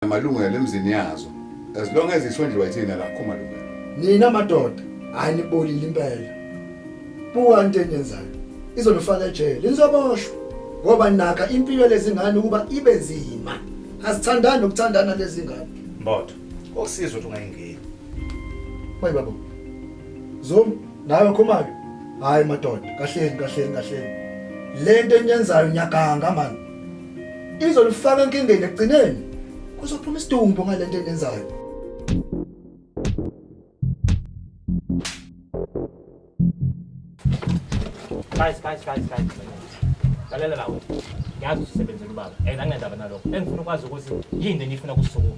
amalungelo emzini yazo as long as isondliwa yithina la akho malungelo. Nina madoda hayi nibolile impela. Buka into enyenzayo. Izolufaka ejele. Nizoboshwa. Ngoba naka impilo lezingane ukuba ibe nzima. Asithandani ukuthandana lezingane. Mbotho, okusizwe ukuthi ungayingeni. Bayi baba. Zoom nawe khomake. Hayi madoda, kahleni. Lento enyenzayo nyakanga man. Izolufaka enkingeni ekugcineni. Kuzophuma isidumbu ngalento enyenzayo. Guys. Lalela lawo. Ngiyazi usebenzela ubaba. Anginendaba nalokho. Engifuna ukwazi ukuthi yini enifuna kusukuma.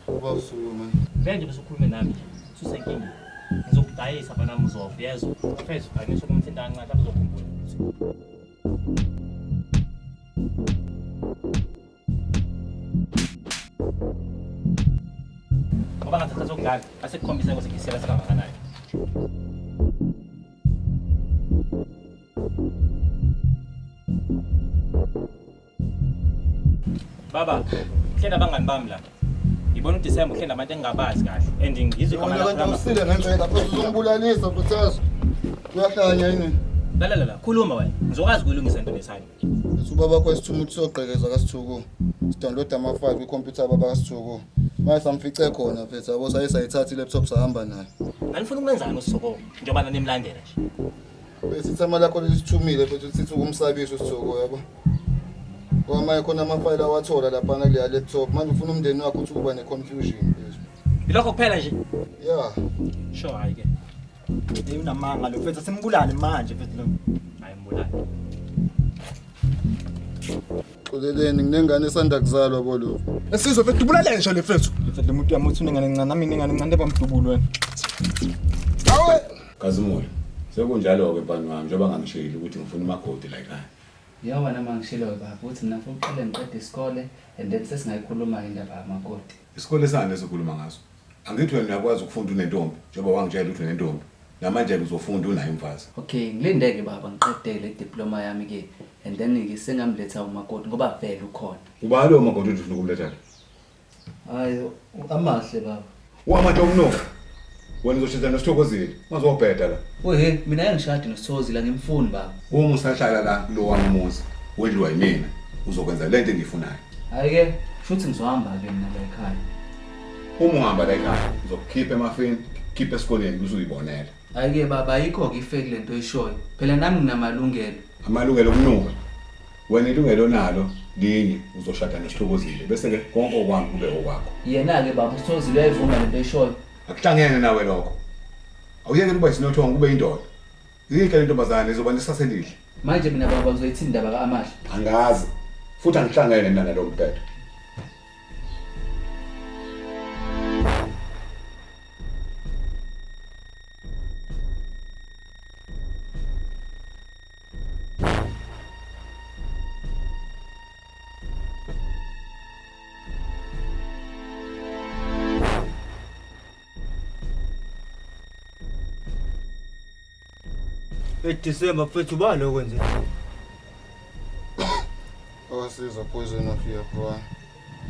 Uba usukuma. Manje bese ukhulume nami nje. Susenkini. Ngizokudayisa bana mzofu yezwa. Phezulu kangisho kumthinta kancane lapho uzokhumbula. Ngoba ngathatha sokudlala, asekukhombisa ukuthi ngisela sekangakanani. Baba, hlenda abangani bami la. Ngibona uDisemba hlenda abantu engingabazi kahle and ngizwe igama lakho. Wona usile ngempela phela uzongibulalisa Buthazo. Uyahlanya yini? La, khuluma wena. Ngizokwazi ukuyilungisa into lesayo. Ubaba kwethu umuntu sogqekeza kaSithuku. Sidownload ama-file kwikhompyutha baba kaSithuku. Manje samfice khona mfethu yabo sayithatha i-laptop sahamba nayo. Nganifuna ukwenzani uSithoko njengoba nanimlandela nje? Bese ithama lakho lisithumile mfethu sithi ukumsabisa uSithuku yabo. Ngoba khona ama-file awathola lapha kuleya laptop. Manje ufuna umndeni wakho ukuthi kuba ne-confusion mfethu. Ilokho kuphela nje. Yeah. Sure hayi ke. Unamanga lo mfethu simbulale manje mfethu lo. Hayi mbulala. Xoleleni nginengane esanda kuzalwa bolo. Esizwe mfethu ubulale ngisho le mfethu. Mfethu le muntu yamuthi unengane encane nami ingane encane bamdubulo wena. Awe Kazimoya. Sekunjalo ke bani wami njengoba ngangishilo ukuthi ngifuna umakoti la ekhaya. Yabona mangishilo baba uthi nafuna uqale ngiqede isikole and then sesingayikhuluma indaba yamakoti. Isikole sane esikhuluma ngaso. Angithi wena uyakwazi ukufunda unentombi njengoba wangitshela ukuthi unentombi. Namanje uzofunda unayo umfazi. Okay, ngilindeke baba ngiqedele idiploma yami ke and then ngisengamletha umakoti ngoba vele ukhona. Uba lo makoti ufuna ukumletha. Hayi amahle baba. Wamanje umnoko. Wena uzoshintana noSithokozile. Ngazobheda la. Ohe, mina ngishadi noSithozila ngimfuni baba. Uma usahlala la lo wami umuzi, wedliwa yimina, uzokwenza lento engiyifunayo. Hayi ke, futhi ngizohamba ke mina la ekhaya. Uma uhamba la ekhaya, uzokukhipha emafini, khipha esikoleni uzuyibonela. Hayi ke baba ayikho ke ifake lento eshoyo. Phela nami nginamalungelo. Amalungelo okunuka. Wena ilungelo nalo linye uzoshada noSithokozile bese ke konke okwami kube okwakho. Yena ke baba uSithozila uyayivuma lento eshoyo. Akuhlangene nawe lokho. Awuyeke ukuba isinothongo kube indoda. Yinhle le ntombazane izoba nesaselihle. Manje mina baba uzoyithi indaba kaMahle. Angazi. Futhi angihlangene nana lo mthetho. Disemba mfethu bani okwenzeka? awasiza poison of your bro.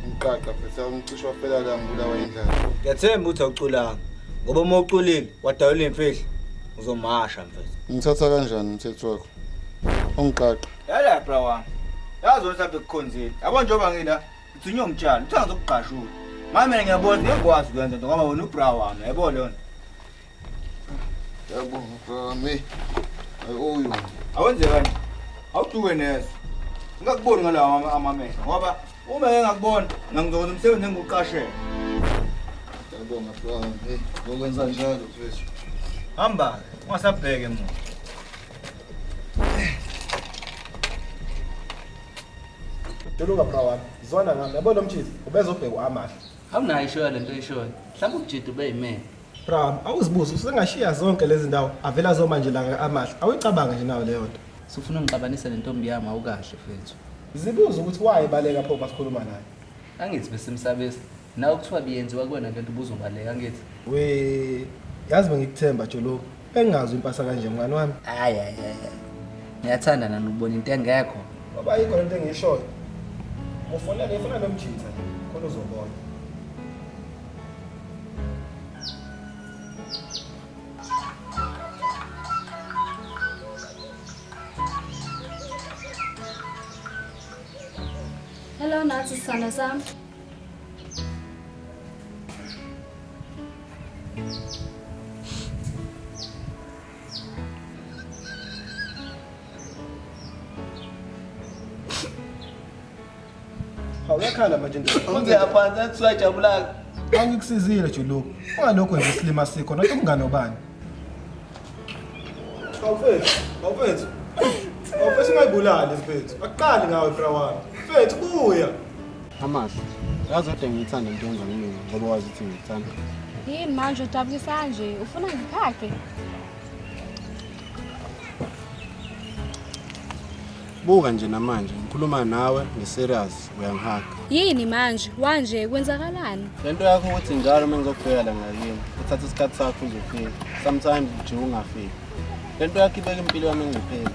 Umqaqa mfethu umcisho waphela la ngibulawa indlala. Ngiyathemba ukuthi awuculanga. Ngoba uma uculile wadawula imfihlo uzomasha mfethu. Ngithatha kanjani umthetho wakho? Umqaqa. Yala bra wami. Yazi mhlawumbe kukhonzile. Yabo njengoba ngila uthunywa umtshalo uthanga zokuqashula. Mami mina ngiyabona ngiyakwazi ukwenza into ngoba wena ubra wami yabo lona. Yabo bro me. Ayoyo. Awenze kanje. Awuduke nezo. Ngakuboni ngalawa amamehlo ngoba uma ngingakubona ngizokwenza umsebenzi engiuqashela. Yabo bro me. Ngokwenza njalo mfethu. Hamba ungasabheke mna. Tuluka bra wami. Izwana ngami. Yabona umthithi ubezobheka amahle. Awunayo ishoyo lento eshoyo. Mhlawumbe ukujida ube yimene. Bra wami, awuzibuza usengashiya zonke lezi ndawo avela zo manje la amahle. Awuyicabanga nje nawe leyo nto. Sifuna ungixabanisa nentombi yami awukahle fethu. Zibuza ukuthi wayebaleka pho masikhuluma naye. Angithi besimsabisa. Nawe kuthiwa biyenziwa kuwena lento ubuzobaleka angithi. We yazi ngikuthemba Jolo. Bengazi impasa kanje mngani wami. Hayi. Ngiyathanda nokubona into engekho. Ngoba ayikho lento engiyishoyo. Ngifuna nomjitha. khona uzobona. Hello, Nathi Sisana sami. Awuyakhala manje ndoda. Ungiyaphansi athi uyajabula. Angikusizile Juluka. Ungalokho nje isilima sikho nathi umngane obani. Awufethu. Awufethu ungayibulali mfethu. Aqali ngawe bra wami. Mfethu buya. Amahle, yazi kodwa ngiyithanda into yenza kimi ngoba wazi ukuthi ngiyithanda. Yini manje udabulisa nje? Ufuna ngiphake? Buka nje namanje, ngikhuluma nawe nge-serious uyangihaga. Yini manje? Wanje kwenzakalani? Lento yakho ukuthi njalo uma ngizokubheka la ngakini, uthatha isikhathi sakho uzofika. Sometimes nje ungafiki. Lento yakho ibeka impilo yami engcupheni.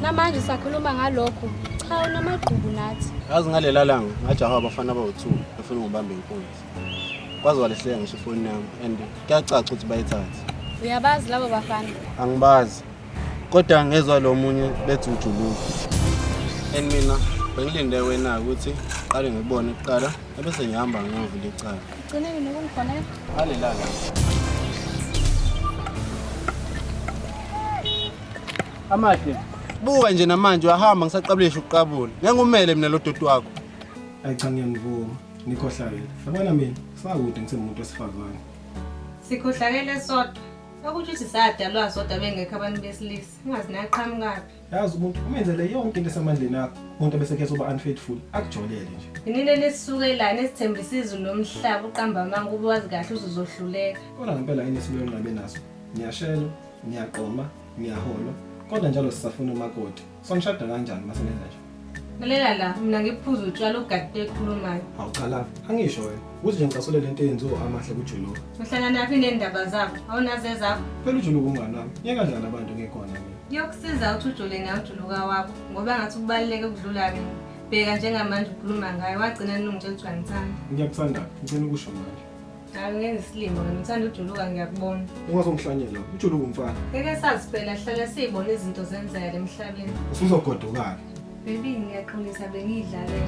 Namanje sakhuluma ngalokho. Cha unamagqubu nathi. Yazi ngalela langa ngajaha abafana abawu2 befuna ngibambe inkunzi. Kwazi walehleka ngisho ifoni yami and kuyacaca ukuthi bayithathe. Uyabazi labo bafana? Angibazi. Kodwa ngezwe lo munye bethi uJuluka. And mina bengilinde wena ukuthi qale ngibone kuqala ebese ngihamba ngovula icala. Ugcine nokungifonela? Alelanga. Amahle. Buka nje namanje uyahamba ngisaqabulesha ukuqabula. Ngeke umele mina lo doti wakho. Ayicha ngiyamvuma. Nikhohlakele. Yabona mina, sakude ngithe umuntu wesifazane. Sikhohlakele sodwa. Ukuthi sisadalwa sodwa bengekho abantu besilisa. Ungazi naqhamukapi. Yazi umuntu umenzele yonke into esamandleni akho. Umuntu bese khetha uba unfaithful, akujolele nje. Inini lesisuke la nesithembisa izulu nomhlaba uqamba manga ube wazi kahle uzohluleka. Kodwa ngempela yini isibelo ngabe naso. Ngiyashelo, ngiyaqoma, ngiyaholwa. Kodwa njalo sisafuna umakoti. Sonishada kanjani masenza nje? Melela la mina ngiphuza utshwala ugade ekhulumayo. Awuqala, angisho wena. Uthi nje ngicasule lento eyenziwa amahle kuJuluka. Uhlala naphi nendaba zakho? Awunaze zakho? Phela uJuluka ungani wami. Ngeke kanjani abantu ngekhona mina. Yokusiza ukuthi ujule ngawujuluka wakho ngoba ngathi kubaluleke ukudlula mina. Bheka njengamanje ukhuluma ngaye wagcina ningitshela ukuthi ngithanda. Ngiyakuthanda, ngicela ukusho manje. Hayi ngenza isilimo ngithanda ujuluka ngiyakubona. Ungazongihlanyela, uJuluka umfana. Ngeke sazi phela hlala sibona izinto zenzeka emhlabeni. Usuzogodukala. Baby ngiyaqinisa bengidlalela.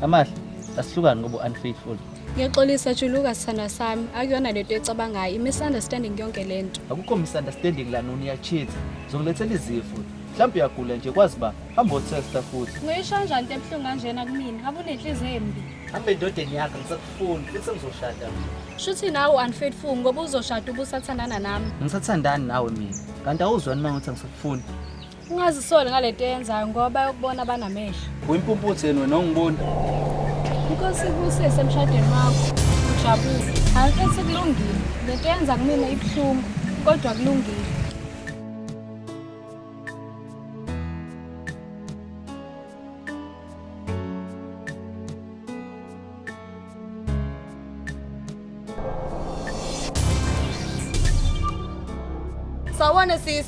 Amahle, asihlukani ngoba unfaithful. Ngiyaxolisa Juluka Sisana sami. Akuyona lento ecabangayo. I-misunderstanding yonke lento. Akukho misunderstanding la noni uyacheat. Zongilethela izifo. Mhlawumbe uyagula nje kwazi ba hamba utexta futhi. Ngisho kanjani into ebuhlungu kanjena kumina? Ngabe unenhliziyo embi. Hambe endodeni yakho ngisakufuni futhi ngizoshada. Shuthi nawe unfaithful ngoba uzoshada ubusathandana nami. Ngisathandani nawe mina. Kanti awuzwani mangithi ngisakufuni. Ungazisoli ngalento eyenzayo ngoba bayokubona banamehlo. Uyimpumputhi yena wena ongiboni. Inkosi ibusise emshadweni wakho. Ujabule. Angifethi kulungile. Lento yenza kumina ibuhlungu kodwa kulungile. Sawona sis.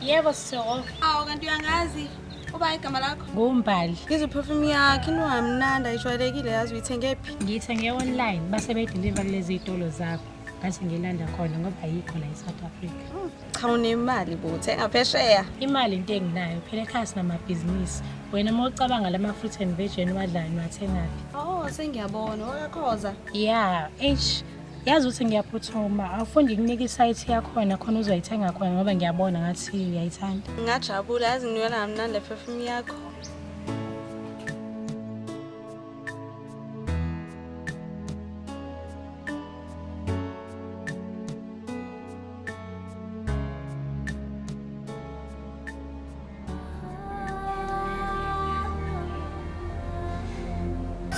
Yebo sisho. Awu kanti uyangazi uba igama lakho? Ngumbali. Ngizwe perfume yakhe inwamnanda ijwayelekile yazi uyithenge phi? Ngiyithenge online base bedeliver kulezi izitolo zakho. Ngase ngilanda khona ngoba ayikho la eSouth Africa. Cha unemali bo uthenga phesheya. Imali into enginayo phela ekhaya sinamabhizinisi. Wena mawucabanga lama fruit and veg enwadlayo niwathengaphi? Oh sengiyabona wakakhoza. Yeah, yazi ukuthi ngiyaphuthuma. Awufundi kunika isite yakhona khona uzoyithenga khona ngoba ngiyabona ngathi uyayithanda. Ngajabula yazi ngiwela ngamnandi perfume yakho.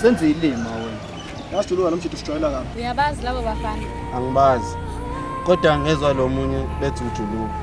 Senze ilima wena. Yasijuluka nomshito sijwayela kabi. Uyabazi labo bafana? Angibazi. Kodwa ngezwe lo munye bethi uJuluka.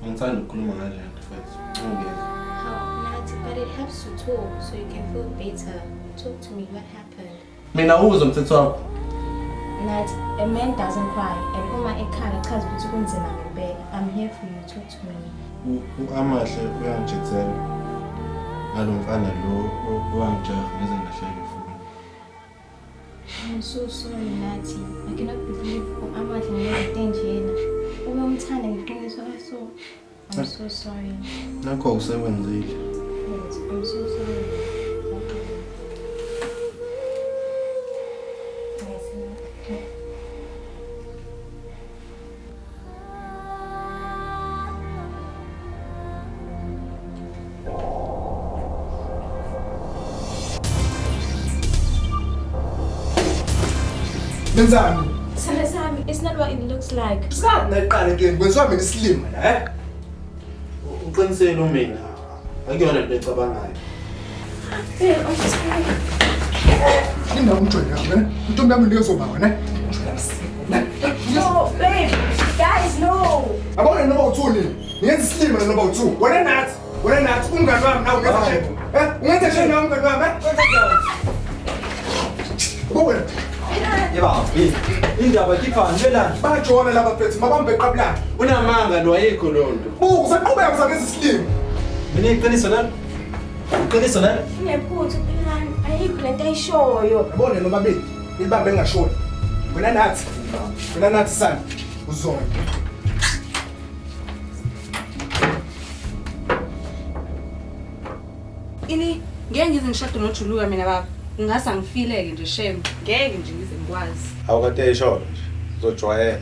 Angithandi ukukhuluma kanjani mfethu. Ungeke. How, Nathi, but it helps to talk so you can feel better. Talk to me, what happened? Mina uzwe mthetho wakho. Nathi, a man doesn't cry, and uma ekhala chaza ukuthi kunzima ngempela. I'm here for you, talk to me. Amahle uyangijethela. Ngalomfana lo owangijaha ngize ngashayela ifoni. I'm so sorry, Nathi. I cannot believe amahle ngeke njena. Uma umthanda ngiqiniso so. I'm so sorry. Nakho usekwenzile. I'm so sorry. Menzani? Sami, it's not what it looks like. Sikathi nayiqala ke kwenziwa mina isilima la, Uqinisele mina. Akuyona into ecabangayo. I'm sorry. Indawo umjoyina wena. Intombi yami niyozoba wena. No, babe. Guys, no. Abona noma u2 nini? Ngiyenza isilima noma u2. Wena nathi umngani wami nawe ungenza nje. Ungenza nje nawe umngani wami, Wena. Yeba, indaba khipha ngelana. Bajona laba mfethu, mabambe eqabulana. Unamanga lo ayikho lonto. Usaqhubeka uzakwenza isilima. Mina iqiniso lana. Iqiniso lana. Ngephuthu phela ayikho lento ayishoyo. Yabona noma beni, ibambe engashoni. Wena nathi sana. Uzona. Ini ngeke ngize ngishade noJuluka mina baba. Ngingase ngifileke nje shame. Ngeke nje ngize ngikwazi. Awukade eshona nje. Uzojwayela.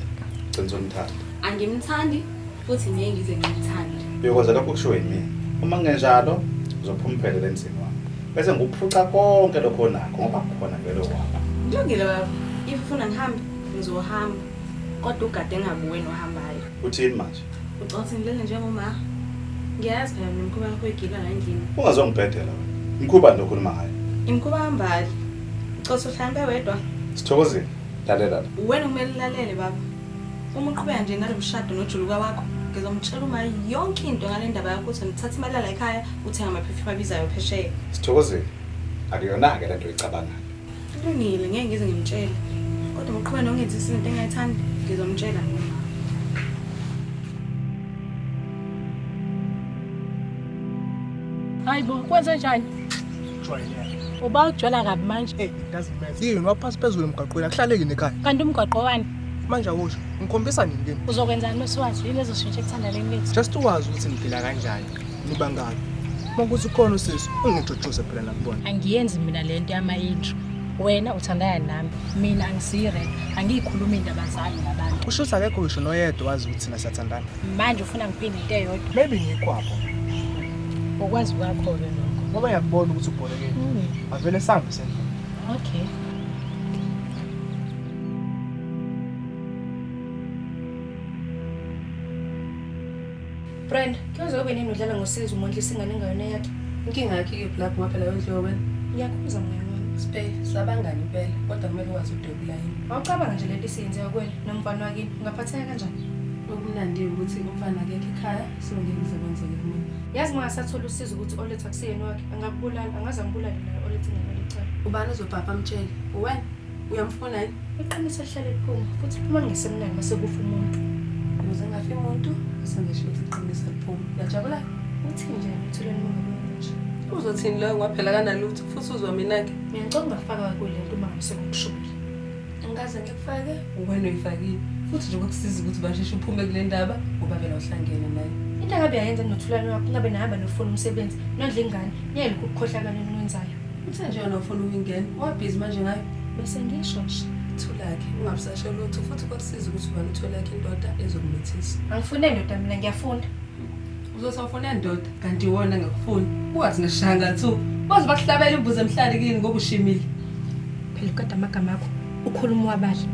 Cenza umthanda. Angimthandi futhi ngeke ngize ngimthande. Uyokwenza lokho kushiwo yimi. Uma ngenjalo uzophuma uphelele ensini wami. Bese ngikuphuca konke lokho onakho ngoba kukhona vele wakho. Ngiyongile baba. If ufuna ngihambe ngizohamba. Kodwa ugade engabuweni ohambayo. Uthini manje? Ucothi ngilele njengoma. Ngiyazi phela nomkhuba wakho egila la endlini. Ungazongibhedela wena. Mkhuba nokhuluma ngayo. Imkhuba hambali. Ucothi uhlambe wedwa. Sithokozile. Lalela la. Wena kumele ulalele baba. Uma uqhubeka nje nalomshado noJuluka wakho, ngizomtshela uma yonke into ngale ndaba yakho ukuthi ngithatha imali la ekhaya uthenga ama-perfume abizayo phesheya. Sithokozile. Akuyona ke lento oyicabangayo. Kulungile ngeke ngize ngimtshele. Kodwa uma uqhubeka nongenza izinto engayithandi, ngizomtshela mina. Hayibo, kwenze njani? Uba ujwala kabi manje. Doesn't matter. Yini waphasi phezulu emgaqweni akuhlaleki nekhaya. Kanti umgaqo wani? Manje awusho. Ngikhombisa nini kini? Uzokwenzani masiwazi yini ezoshintsha ekuthandaneni lethu? Just ukwazi ukuthi niphila kanjani. Nibangani. Ukuthi ukhona usisi, ungijojoze phela nakubona. Angiyenzi mina lento yama-intro. Wena uthandana nami, mina angisire, angiyikhuluma indaba zami nabantu. Usho akekho ngisho noyedwa wazi ukuthi thina siyathandana. Manje ufuna ngiphinde into eyodwa. Maybe ngiyikwapho. Ukwazi kwakho ke lokho. Ngoba ngiyakubona ukuthi ubholekile. Avele sambe sendlela. Okay. Brand, kuyoze ube nini udlala ngosizo uMondlisi ingane engayona yakhe? Inkinga yakhe ikephi lapho ngaphela wendliwa wena? Ngiyakhuza mngani wami. Siphe, sabangani impela, kodwa kumele ukwazi udwebula yini. Awucabanga nje lento isiyenzeka kuwena nomfana wakini, ungaphatheka kanjani? Okumnandi ukuthi umfana akekho ekhaya, so ngeke kuze kwenzeke kumina. Yazi uma ngasathola usizo ukuthi oletha kusiyeni wakhe, angakubulala, angaze angibulale naye oletha ingane licala. Ubani uzobhabha amtshele? Uwena? Uyamfuna yini? Iqiniso lihlale liphuma, futhi liphuma ngesemnani mase kufa umuntu. Ukuze ngafi umuntu, sengisho ukuthi iqiniso liphuma. Uyajabula? Uthini nje ngitholeni mangabona nje. Uzothini lo ngaphela kanalutho futhi uzwa mina-ke? Ngiyacela ungafaka kule nto uma ngabe sekukushubile. Angikaze ngikufake, uwena uyifakile. Futhi nje ukukusiza ukuthi basheshe uphume kule ndaba, ngoba vele uhlangene naye. Into engabe yayenza nothulane wakho, ngabe nahamba nofuna umsebenzi, nondla ingane, niye lokhu ukukhohlakala enwenzayo. Uthe nje wena ufuna ukungena, wabhizi manje ngayo? Bese ngisho nje. Thulakhe, ungabusashe lutho futhi kwakusiza ukuthi ubani utholakhe indoda ezokumethisa. Angifune indoda mina ngiyafunda. Uzothi awufuna indoda, kanti wona ngakufuni. Ungathi ngishanga thu. Baze bakuhlabela imbuzi emhlali kini ngoba ushimile. Phela kodwa amagama akho ukhuluma wabali.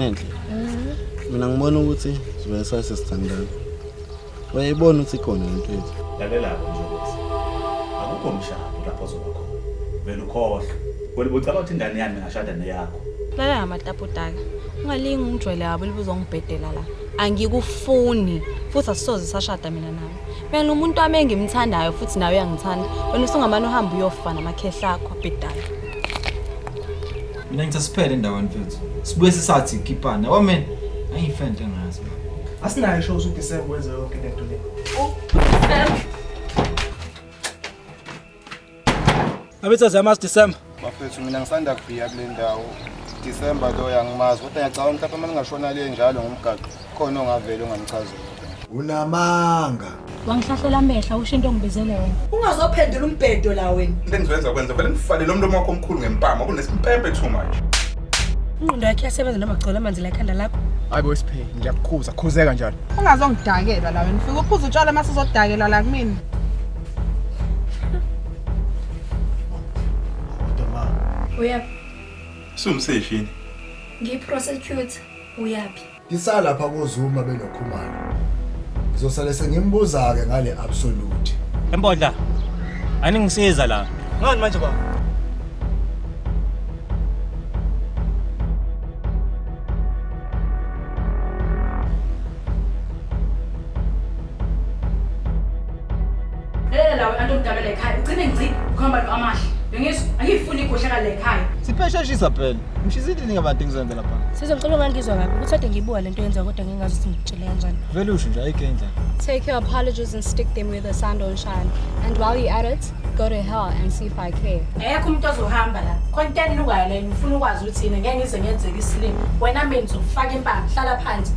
Enhle. Mina ngibona ukuthi sibe sasesithandana. Wayibona ukuthi khona into yethu. Lalela nje akukho mshado lapho ozoba khona. Vele ukhohle. Wena ubucala ukuthi ingane yami ngashada neyakho. Lalela ngamataputaka. Ungalingi ungijwayele yabo libuzo ngibhedela la. Angikufuni futhi asisoze sashada mina nawe. Mina nomuntu wami engimthandayo futhi nawe uyangithanda. Wena usungamane uhamba uyofa namakhehla akho abhedayo. Mina ngithi siphele endaweni mfethu. Sibuye sisathi ikhipana. Yabo mina ayifente ngazi. Asinayo show uDecember wenze yonke lento le. Abetha zamas December. Bafethu mina ngisanda kufika kule ndawo. December lo yangimazi kodwa ngiyacabanga mhlawumbe manje ngashona le njalo ngomgaqo. Khona ongavela ongamchazela. Unamanga. Wangihlahlela amehla usho into ngibizele wena. Ungazophendula umbhedo la wena. Into engizoyenza kwenza vele ngifale nomlomo wakho omkhulu ngempama kunesimpempe too much. Ingqondo yakhe yasebenza noma gcola amanzi la ekhanda lakho. Hayibo siphe ngiyakukhuza khuzeka njalo. Ungazongidakela la wena. Fika uphuza utshwala mase uzodakelwa la kumina. Uyaphi? Sumseshini. Ngiyi-prosecute. Uyaphi? Ngisala lapha koZuma benokhumalo. Ngizosale sengimbuza ke ngale absolute. Empodla. Aningisiza la. Ngani manje baba? Lawe antomdabela ekhaya. Ugcine ngci ukhamba lo amahle. Ngiyizwa angifuni ikhohleka la ekhaya. Siphesheshisa phela. Mshizile ningabantu engizenze lapha. Sizomcela ngangizwa kabi ukuthi ade ngibuka lento yenza kodwa ngingazi ukuthi ngitshele kanjani. Vele usho nje ayikendla. Take your apologies and stick them where the sun don't shine. And while you're at it, go to hell and see if I care. Ayekho umuntu ozohamba la. Content ukayo la ngifuna ukwazi ukuthi yini ngeke ngize ngenzeke isilimo. Wena mina ngizokufaka impama hlala phansi.